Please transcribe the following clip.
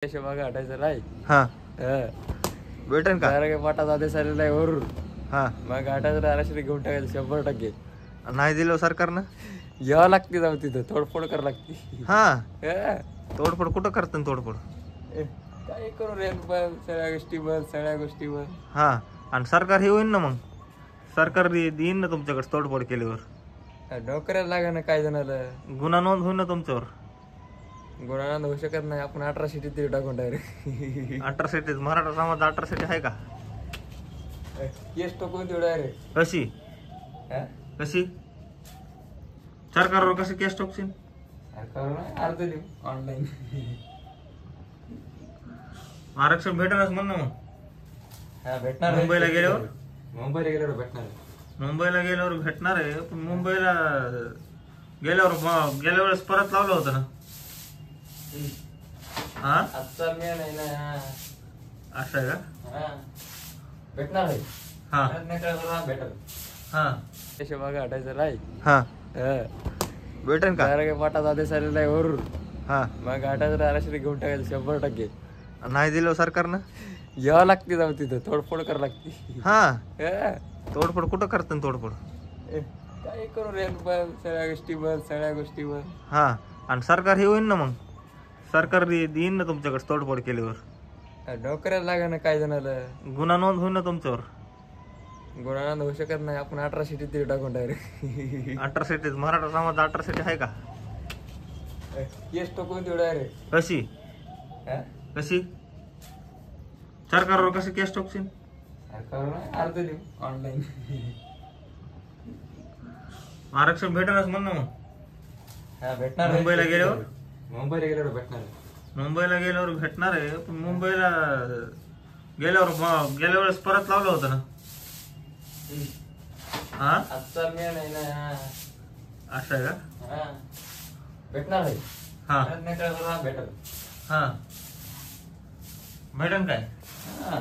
बघा हटायचं नाही. हा भेटेन का? पाठात आदेश आलेला आहे वरून. हा मग हटायचं आराशी घेऊन टाकायचं 100%. नाही दिलं सरकारनं यावं लागते, जाऊ तिथं तोडफोड करावं लागते. हा तोडफोड कुठं करतं तोडफोड? काय करू रे, सगळ्या गोष्टी बन. हा आणि सरकार हे होईन ना, मग सरकार देईन ना तुमच्याकडे तोडफोड केल्यावर. नोकऱ्याला लागा ना काय जणाला. गुन्हा नोंद होईन ना तुमच्यावर. गुन्हा होऊ शकत नाही, आपण 18 सीटी तरी टाकून डायरेक्ट. 18 सीटी मराठा समाज 18 सीटी आहे का? केस टोकून देऊ डायरेक्ट. कशी कशी सरकारवर कशी केस टोकशील? अर्ज देऊ ऑनलाईन. आरक्षण भेटणारच म्हण ना मग. हा भेटणार. मुंबईला गेल्यावर भेटणार. मुंबईला गेल्यावर भेटणार आहे, पण मुंबईला गेल्या वेळेस परत लावलं होतं ना. हा आजचा मेन आहे ना. असं आहे का? भेटणार आहे. हा भेटल. हा बघा हटायचं नाही. हा भेटेन का? पाठात आदेश आलेला आहे वरून. हा मग हटायचं आराशी घेऊन टाकायचं 100%. नाही दिलं सरकारनं यावं लागते, जाऊ तिथं तोडफोड करावं लागते. हा तोडफोड कुठं करतं तोडफोड? काय करू रे, सगळ्या गोष्टी बन. हा आणि सरकार हे होईन ना, मग सरकार देईन ना तुमच्याकडे तोडफोड केल्यावर. नोकऱ्याला लागा ना काय जणाला. गुन्हा नोंद होईन ना तुमच्यावर. गुन्हा होऊ शकत नाही, आपण 18 सीटी तरी टाकून डायरेक्ट. 18 सीटी मराठा समाज 18 सीटी आहे का? केस टोकून देऊ डायरेक्ट. कशी कशी सरकारवर कशी केस टोकशील? अर्ज देऊ ऑनलाईन. आरक्षण भेटणारच म्हण ना मग. हा भेटणार. मुंबईला गेल्यावर भेटणार. मुंबईला गेल्यावर भेटणार आहे, पण मुंबईला गेल्या वेळेस परत लावलं होतं ना. हा आजचा मेन आहे ना. असं आहे का? भेटणार आहे. हा भेटल. हा भेटेन काय? हा